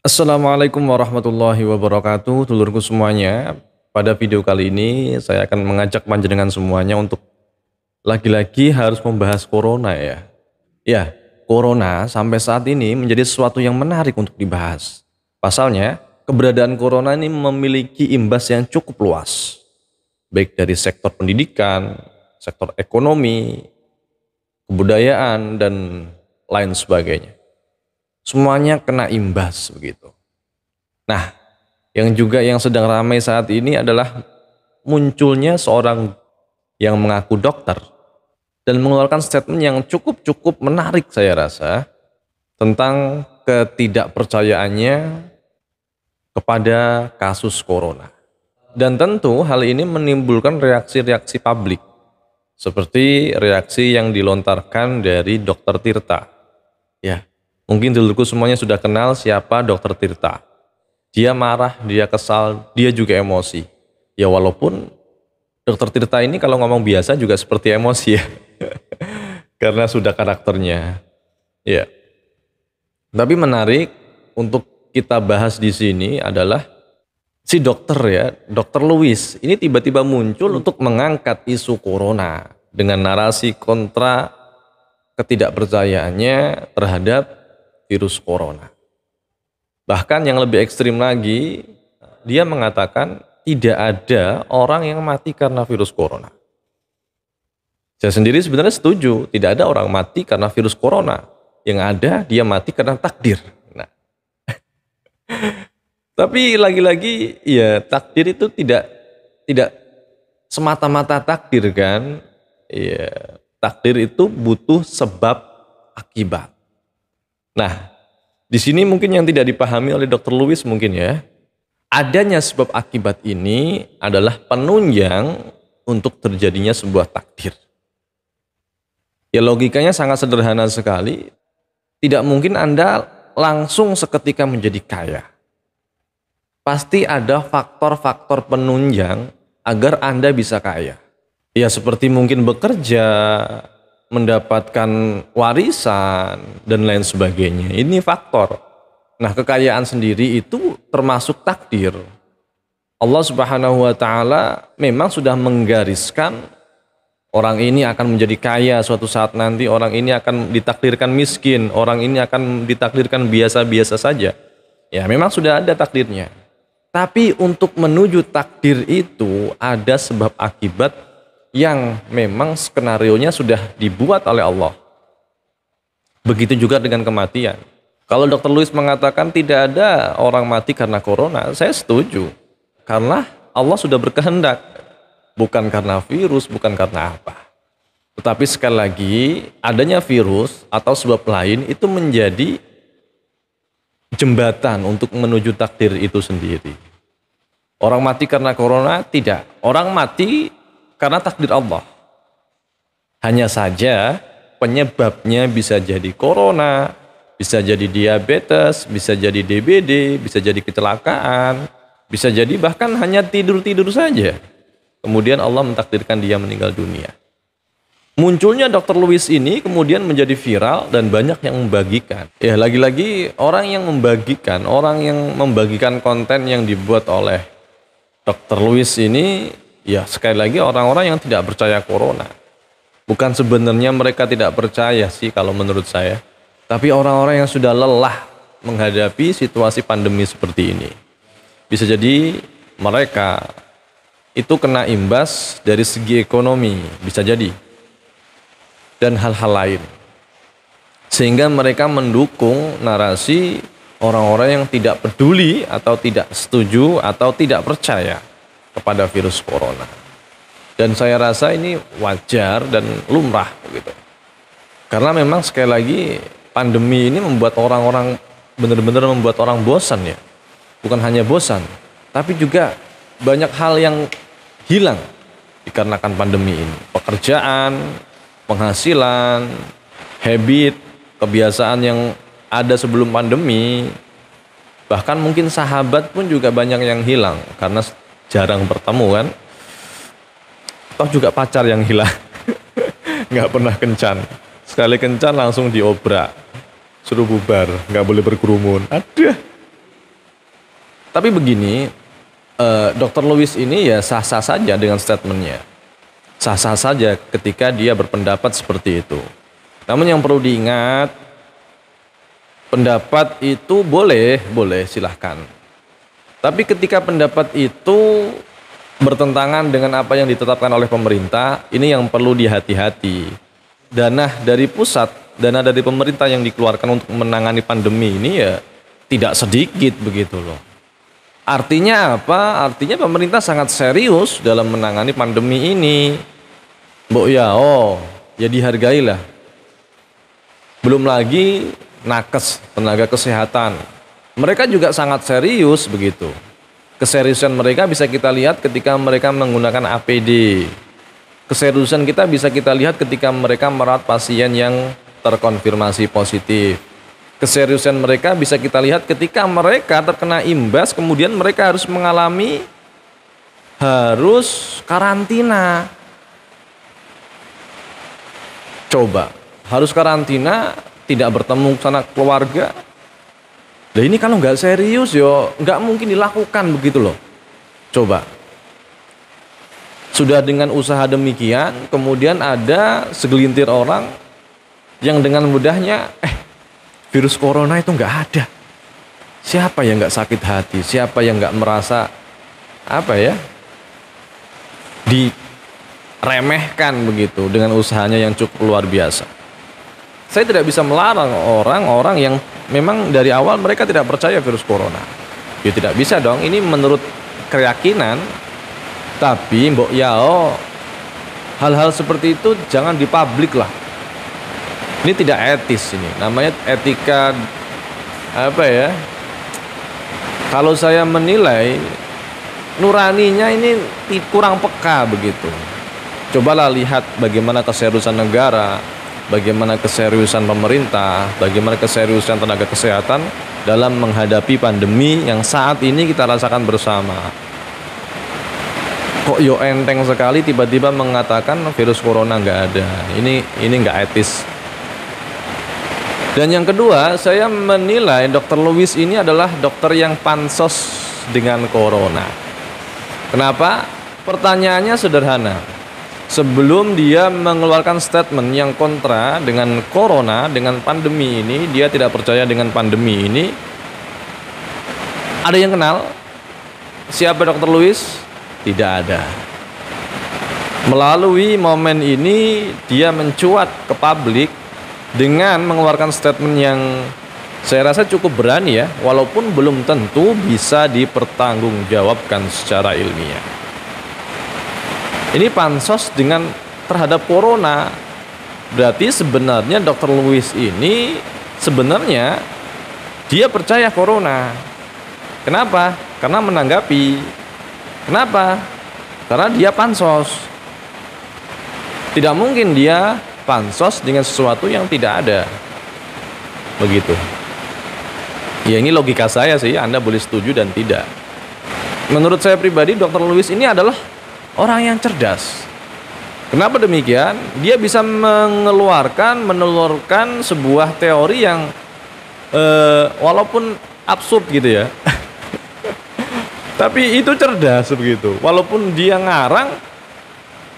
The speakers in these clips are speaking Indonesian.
Assalamualaikum warahmatullahi wabarakatuh, dulurku semuanya. Pada video kali ini saya akan mengajak panjenengan semuanya untuk lagi-lagi harus membahas corona ya. Ya, corona sampai saat ini menjadi sesuatu yang menarik untuk dibahas. Pasalnya, keberadaan corona ini memiliki imbas yang cukup luas. Baik dari sektor pendidikan, sektor ekonomi, kebudayaan, dan lain sebagainya. Semuanya kena imbas begitu. Nah, yang sedang ramai saat ini adalah munculnya seorang yang mengaku dokter dan mengeluarkan statement yang cukup menarik saya rasa tentang ketidakpercayaannya kepada kasus corona. Dan tentu hal ini menimbulkan reaksi-reaksi publik seperti reaksi yang dilontarkan dari Dr. Tirta. Ya, mungkin duluku semuanya sudah kenal siapa Dr. Tirta. Dia marah, dia kesal, dia juga emosi. Ya walaupun Dr. Tirta ini kalau ngomong biasa juga seperti emosi ya. Karena sudah karakternya. Ya. Tapi menarik untuk kita bahas di sini adalah si dokter ya, Dr. Lewis. Ini tiba-tiba muncul untuk mengangkat isu corona dengan narasi kontra ketidakpercayaannya terhadap virus corona. Bahkan yang lebih ekstrim lagi, dia mengatakan tidak ada orang yang mati karena virus corona. Saya sendiri sebenarnya setuju, tidak ada orang mati karena virus corona. Yang ada dia mati karena takdir. Nah, tapi lagi-lagi ya takdir itu tidak semata-mata takdir kan. Ya, takdir itu butuh sebab akibat. Nah, di sini mungkin yang tidak dipahami oleh Dr. Lewis mungkin ya, adanya sebab akibat ini adalah penunjang untuk terjadinya sebuah takdir. Ya logikanya sangat sederhana sekali, tidak mungkin Anda langsung seketika menjadi kaya. Pasti ada faktor-faktor penunjang agar Anda bisa kaya. Ya seperti mungkin bekerja, mendapatkan warisan dan lain sebagainya. Ini faktor. Nah, kekayaan sendiri itu termasuk takdir. Allah Subhanahu wa taala memang sudah menggariskan orang ini akan menjadi kaya suatu saat nanti, orang ini akan ditakdirkan miskin, orang ini akan ditakdirkan biasa-biasa saja. Ya, memang sudah ada takdirnya. Tapi untuk menuju takdir itu ada sebab akibat yang memang skenarionya sudah dibuat oleh Allah. Begitu juga dengan kematian. Kalau Dr. Lewis mengatakan tidak ada orang mati karena corona, saya setuju. Karena Allah sudah berkehendak. Bukan karena virus, bukan karena apa. Tetapi sekali lagi, adanya virus atau sebab lain itu menjadi jembatan untuk menuju takdir itu sendiri. Orang mati karena corona, tidak. Orang mati karena takdir Allah. Hanya saja penyebabnya bisa jadi corona, bisa jadi diabetes, bisa jadi DBD, bisa jadi kecelakaan, bisa jadi bahkan hanya tidur-tidur saja. Kemudian Allah mentakdirkan dia meninggal dunia. Munculnya Dr. Lewis ini kemudian menjadi viral dan banyak yang membagikan. Ya lagi-lagi orang yang membagikan konten yang dibuat oleh Dr. Lewis ini, ya sekali lagi orang-orang yang tidak percaya corona. Bukan sebenarnya mereka tidak percaya sih kalau menurut saya. Tapi orang-orang yang sudah lelah menghadapi situasi pandemi seperti ini. Bisa jadi mereka itu kena imbas dari segi ekonomi, bisa jadi. Dan hal-hal lain. Sehingga mereka mendukung narasi orang-orang yang tidak peduli atau tidak setuju atau tidak percaya kepada virus corona. Dan saya rasa ini wajar dan lumrah begitu. Karena memang sekali lagi pandemi ini membuat orang-orang benar-benar membuat orang bosan ya. Bukan hanya bosan, tapi juga banyak hal yang hilang dikarenakan pandemi ini. Pekerjaan, penghasilan, habit, kebiasaan yang ada sebelum pandemi, bahkan mungkin sahabat pun juga banyak yang hilang karena jarang bertemu kan. Toh juga pacar yang hilang, nggak pernah kencan, sekali kencan langsung diobrak, suruh bubar, nggak boleh berkerumun. Aduh, Tapi begini, Dr. Lewis ini ya sah-sah saja dengan statementnya. Sah-sah saja ketika dia berpendapat seperti itu. Namun yang perlu diingat, pendapat itu boleh silahkan. Tapi ketika pendapat itu bertentangan dengan apa yang ditetapkan oleh pemerintah, ini yang perlu dihati-hati. Dana dari pusat, dana dari pemerintah yang dikeluarkan untuk menangani pandemi ini ya tidak sedikit begitu loh. Artinya apa? Artinya pemerintah sangat serius dalam menangani pandemi ini. Mbok ya, ya dihargailah. Belum lagi nakes, tenaga kesehatan. Mereka juga sangat serius begitu. Keseriusan mereka bisa kita lihat ketika mereka menggunakan APD. Keseriusan kita bisa kita lihat ketika mereka merawat pasien yang terkonfirmasi positif. Keseriusan mereka bisa kita lihat ketika mereka terkena imbas, kemudian mereka harus karantina. Coba, harus karantina, tidak bertemu sanak keluarga. Nah ini kalau nggak serius nggak mungkin dilakukan begitu loh. Coba. Sudah dengan usaha demikian, kemudian ada segelintir orang yang dengan mudahnya, virus corona itu nggak ada. Siapa yang nggak sakit hati? Siapa yang nggak merasa diremehkan begitu dengan usahanya yang cukup luar biasa? Saya tidak bisa melarang orang-orang yang memang dari awal mereka tidak percaya virus corona. Ya tidak bisa dong. Ini menurut keyakinan. Tapi hal-hal seperti itu jangan dipublik lah. Ini tidak etis ini. Namanya etika kalau saya menilai nuraninya ini kurang peka begitu. Cobalah lihat bagaimana keseriusan negara, bagaimana keseriusan pemerintah, bagaimana keseriusan tenaga kesehatan dalam menghadapi pandemi yang saat ini kita rasakan bersama. Kok enteng sekali tiba-tiba mengatakan virus corona nggak ada. Ini nggak etis. Dan yang kedua, saya menilai Dr. Lewis ini adalah dokter yang pansos dengan corona. Kenapa? Pertanyaannya sederhana. Sebelum dia mengeluarkan statement yang kontra dengan corona, dengan pandemi ini, dia tidak percaya dengan pandemi ini. Ada yang kenal? Siapa Dr. Lewis? Tidak ada. Melalui momen ini, dia mencuat ke publik dengan mengeluarkan statement yang saya rasa cukup berani ya, walaupun belum tentu bisa dipertanggungjawabkan secara ilmiah. Ini pansos terhadap corona. Berarti sebenarnya Dr. Lewis ini sebenarnya dia percaya corona. Kenapa? Karena menanggapi. Kenapa? Karena dia pansos. Tidak mungkin dia pansos dengan sesuatu yang tidak ada. Begitu. Ya ini logika saya sih, Anda boleh setuju dan tidak. Menurut saya pribadi, Dr. Lewis ini adalah orang yang cerdas. Kenapa demikian? Dia bisa menelurkan sebuah teori yang walaupun absurd gitu ya. Tapi itu cerdas begitu. Walaupun dia ngarang,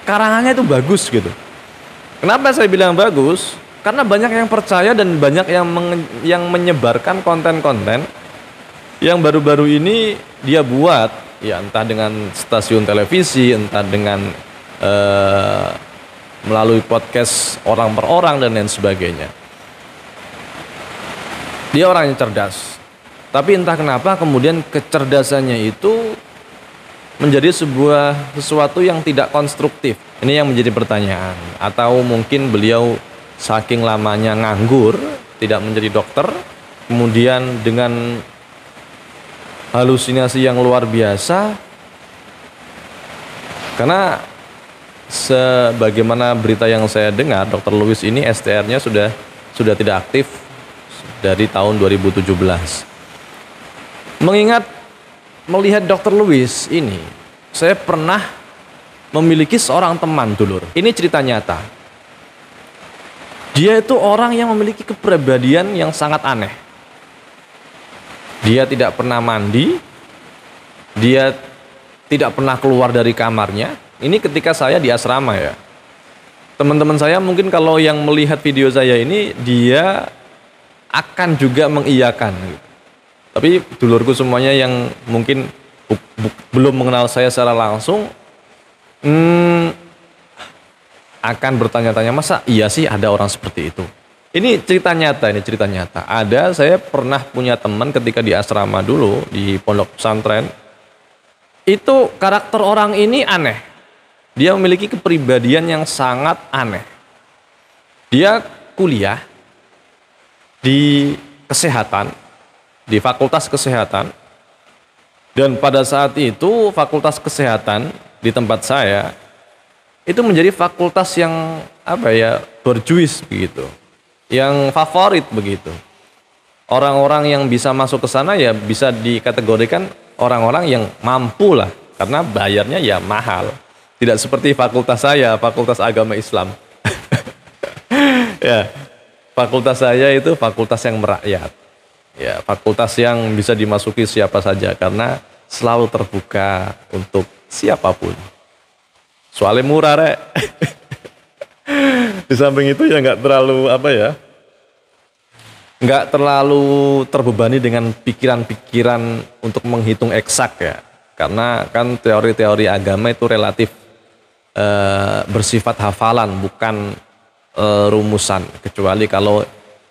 karangannya itu bagus gitu. Kenapa saya bilang bagus? Karena banyak yang percaya dan banyak yang menyebarkan konten-konten yang baru-baru ini dia buat, ya entah dengan stasiun televisi, entah dengan melalui podcast orang per orang dan lain sebagainya. Dia orang yang cerdas. Tapi entah kenapa kemudian kecerdasannya itu menjadi sesuatu yang tidak konstruktif. Ini yang menjadi pertanyaan. Atau mungkin beliau saking lamanya nganggur, tidak menjadi dokter, kemudian dengan halusinasi yang luar biasa. Karena sebagaimana berita yang saya dengar, Dr. Lewis ini STR-nya sudah tidak aktif dari tahun 2017. Melihat Dr. Lewis ini, saya pernah memiliki seorang teman dulur. Ini cerita nyata. Dia itu orang yang memiliki kepribadian yang sangat aneh. Dia tidak pernah mandi, Dia tidak pernah keluar dari kamarnya. Ini ketika saya di asrama ya. Teman-teman saya mungkin kalau yang melihat video saya ini, dia akan juga mengiyakan gitu. Tapi dulurku semuanya yang mungkin belum mengenal saya secara langsung, akan bertanya-tanya, masa iya sih ada orang seperti itu? Ini cerita nyata, ini cerita nyata. Saya pernah punya teman ketika di asrama dulu, di pondok pesantren. Itu karakter orang ini aneh. Dia memiliki kepribadian yang sangat aneh. Dia kuliah di kesehatan, di fakultas kesehatan. Dan pada saat itu fakultas kesehatan di tempat saya, itu menjadi fakultas yang berjuis begitu. Yang favorit begitu. Orang-orang yang bisa masuk ke sana ya bisa dikategorikan orang-orang yang mampu lah, karena bayarnya ya mahal. Tidak seperti fakultas saya, fakultas agama Islam. Ya, fakultas saya itu fakultas yang merakyat. Ya, fakultas yang bisa dimasuki siapa saja karena selalu terbuka untuk siapapun. Soalnya murah, Rek. Di samping itu ya nggak terlalu nggak terlalu terbebani dengan pikiran-pikiran untuk menghitung eksak ya, karena kan teori-teori agama itu relatif bersifat hafalan, bukan rumusan, kecuali kalau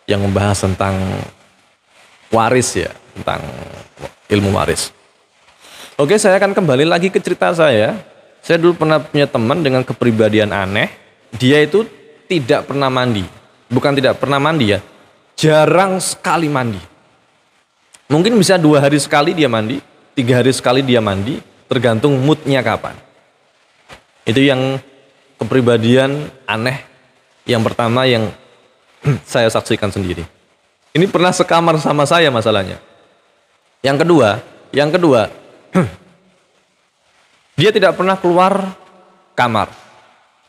yang membahas tentang waris ya, tentang ilmu waris. Oke, saya akan kembali lagi ke cerita saya. Saya dulu pernah punya teman dengan kepribadian aneh. Dia itu tidak pernah mandi. Bukan tidak pernah mandi ya, jarang sekali mandi. Mungkin bisa 2 hari sekali dia mandi, 3 hari sekali dia mandi, tergantung moodnya kapan. Itu yang kepribadian aneh yang pertama yang saya saksikan sendiri. Ini pernah sekamar sama saya masalahnya. Yang kedua, dia tidak pernah keluar kamar.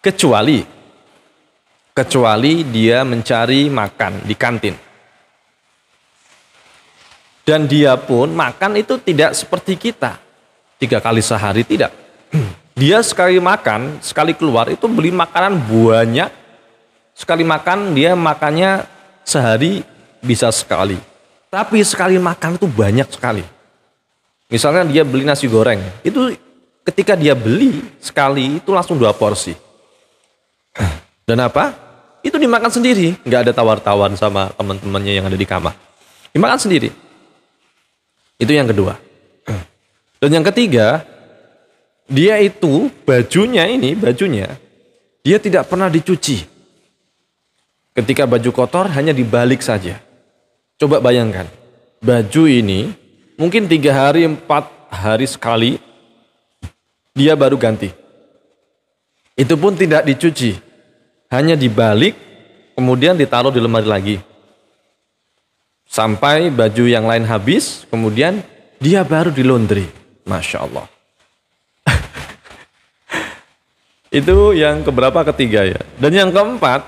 Kecuali dia mencari makan di kantin. Dan dia pun makan itu tidak seperti kita 3 kali sehari, tidak. Dia sekali makan, sekali keluar itu beli makanan banyak. Sekali makan dia makannya sehari bisa sekali. Tapi sekali makan itu banyak sekali. Misalnya dia beli nasi goreng, itu ketika dia beli sekali itu langsung 2 porsi. Dan itu dimakan sendiri, nggak ada tawar-tawar sama teman-temannya yang ada di kamar. Dimakan sendiri. Itu yang kedua. Dan yang ketiga, dia itu bajunya dia tidak pernah dicuci. Ketika baju kotor hanya dibalik saja. Coba bayangkan, baju ini mungkin 3 hari 4 hari sekali dia baru ganti. Itu pun tidak dicuci. Hanya dibalik, kemudian ditaruh di lemari lagi. Sampai baju yang lain habis, kemudian dia baru di laundry. Masya Allah. Itu yang keberapa, ketiga ya. Dan yang keempat,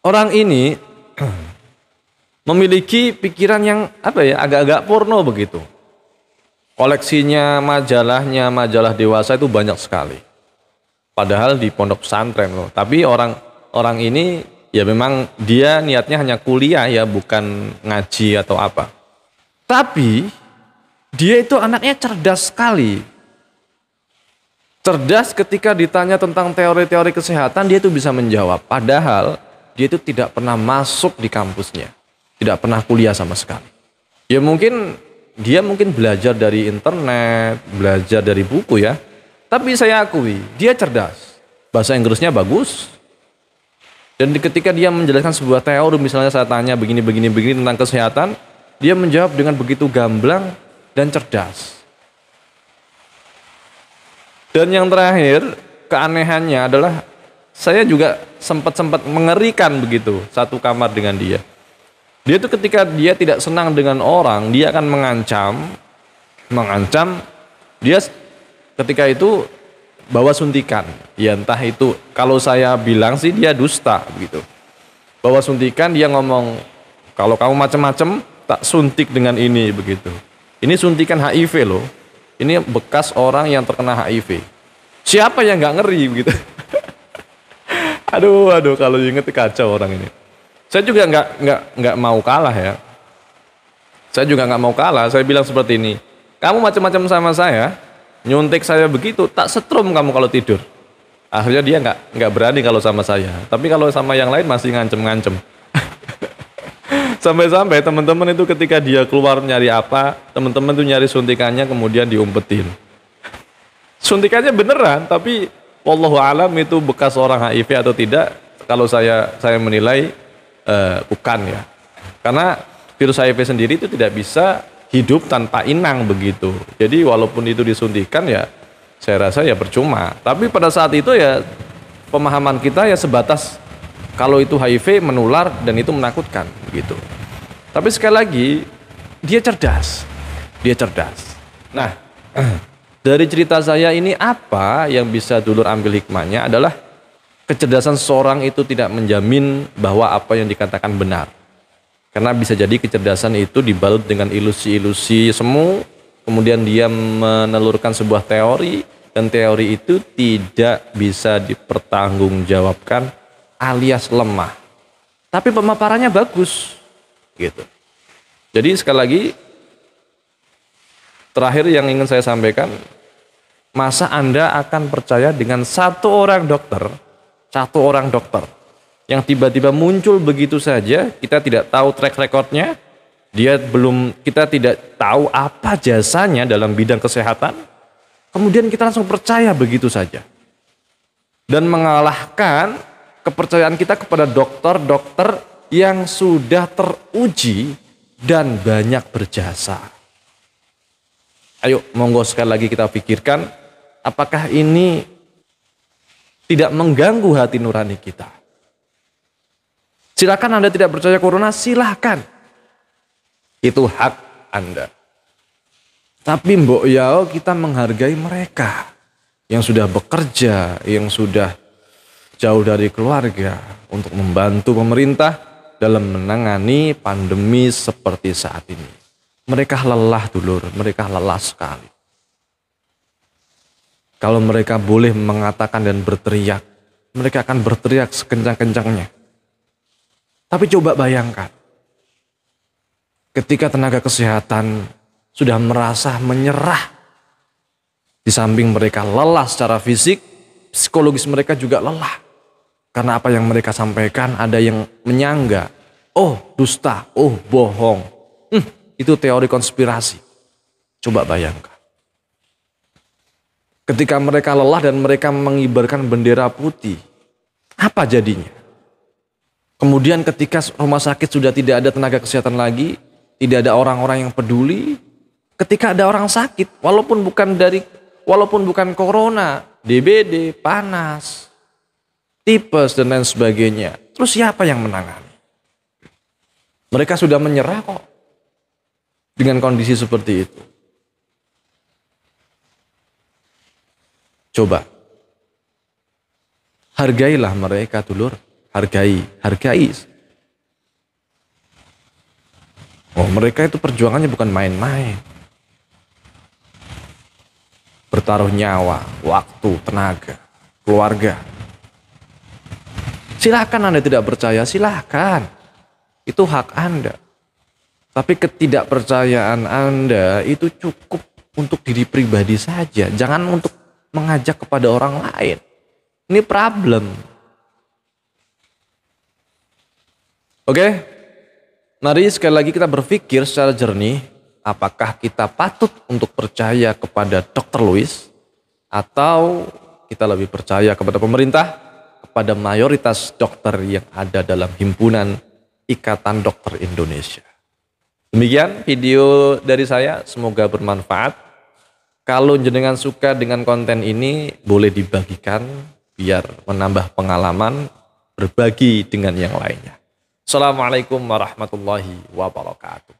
orang ini memiliki pikiran yang agak-agak porno begitu. Koleksinya majalah dewasa itu banyak sekali. Padahal di pondok pesantren loh. Tapi orang ini ya memang dia niatnya hanya kuliah ya, bukan ngaji atau apa. Tapi dia itu anaknya cerdas sekali. Cerdas ketika ditanya tentang teori-teori kesehatan, dia itu bisa menjawab. Padahal dia itu tidak pernah masuk di kampusnya. Tidak pernah kuliah sama sekali. Ya dia mungkin belajar dari internet, belajar dari buku ya. Tapi saya akui, dia cerdas. Bahasa Inggrisnya bagus. Dan ketika dia menjelaskan sebuah teori, misalnya saya tanya begini tentang kesehatan, dia menjawab dengan begitu gamblang dan cerdas. Dan yang terakhir, keanehannya adalah saya juga sempat mengerikan begitu satu kamar dengan dia. Dia itu ketika dia tidak senang dengan orang, dia akan mengancam. Dia ketika itu bawa suntikan, ya entah itu, kalau saya bilang sih dia dusta begitu. Bawa suntikan, dia ngomong, kalau kamu macam-macam tak suntik dengan ini begitu. Ini suntikan HIV loh. Ini bekas orang yang terkena HIV. Siapa yang nggak ngeri begitu? Aduh, kalau inget kacau orang ini. Saya juga nggak mau kalah ya. Saya juga nggak mau kalah. Saya bilang seperti ini. Kamu macam-macam sama saya, nyuntik saya begitu, tak setrum kamu kalau tidur. Akhirnya dia nggak berani kalau sama saya. Tapi kalau sama yang lain masih ngancem-ngancem. Sampai-sampai teman-teman itu ketika dia keluar nyari apa, teman-teman itu nyari suntikannya kemudian diumpetin. Suntikannya beneran, tapi wallahu alam itu bekas orang HIV atau tidak. Kalau saya menilai bukan ya. Karena virus HIV sendiri itu tidak bisa hidup tanpa inang begitu. Jadi walaupun itu disuntikan ya saya rasa ya percuma. Tapi pada saat itu ya pemahaman kita ya sebatas kalau itu HIV menular dan itu menakutkan gitu. Tapi sekali lagi dia cerdas. Dia cerdas. Nah, dari cerita saya ini apa yang bisa dulur ambil hikmahnya adalah kecerdasan seseorang itu tidak menjamin bahwa apa yang dikatakan benar. Karena bisa jadi kecerdasan itu dibalut dengan ilusi-ilusi semu, kemudian dia menelurkan sebuah teori, dan teori itu tidak bisa dipertanggungjawabkan alias lemah. Tapi pemaparannya bagus, gitu. Jadi sekali lagi, terakhir yang ingin saya sampaikan, masa Anda akan percaya dengan satu orang dokter yang tiba-tiba muncul begitu saja, kita tidak tahu track recordnya, kita tidak tahu apa jasanya dalam bidang kesehatan, kemudian kita langsung percaya begitu saja. Dan mengalahkan kepercayaan kita kepada dokter-dokter yang sudah teruji dan banyak berjasa. Ayo, monggo sekali lagi kita pikirkan, apakah ini tidak mengganggu hati nurani kita? Silakan Anda tidak percaya corona, silakan. Itu hak Anda. Tapi mbok yao kita menghargai mereka yang sudah bekerja, yang sudah jauh dari keluarga untuk membantu pemerintah dalam menangani pandemi seperti saat ini. Mereka lelah dulur, mereka lelah sekali. Kalau mereka boleh mengatakan dan berteriak, mereka akan berteriak sekencang-kencangnya. Tapi coba bayangkan, ketika tenaga kesehatan sudah merasa menyerah, di samping mereka lelah secara fisik, psikologis mereka juga lelah. Karena apa yang mereka sampaikan ada yang menyangga, oh dusta, oh bohong. Itu teori konspirasi. Coba bayangkan. Ketika mereka lelah dan mereka mengibarkan bendera putih, apa jadinya? Kemudian ketika rumah sakit sudah tidak ada tenaga kesehatan lagi, tidak ada orang-orang yang peduli, ketika ada orang sakit, walaupun bukan corona, DBD, panas, tipes dan lain sebagainya, terus siapa yang menangani? Mereka sudah menyerah kok dengan kondisi seperti itu. Coba hargailah mereka dulur. Hargai. Oh, mereka itu perjuangannya bukan main-main. Bertaruh nyawa, waktu, tenaga, keluarga. Silakan Anda tidak percaya, silakan. Itu hak Anda. Tapi ketidakpercayaan Anda itu cukup untuk diri pribadi saja. Jangan untuk mengajak kepada orang lain. Ini problem. Oke, mari sekali lagi kita berpikir secara jernih, apakah kita patut untuk percaya kepada Dr. Louis atau kita lebih percaya kepada pemerintah, kepada mayoritas dokter yang ada dalam himpunan Ikatan Dokter Indonesia. Demikian video dari saya, semoga bermanfaat. Kalau jenengan suka dengan konten ini, boleh dibagikan biar menambah pengalaman berbagi dengan yang lainnya. Assalamualaikum warahmatullahi wabarakatuh.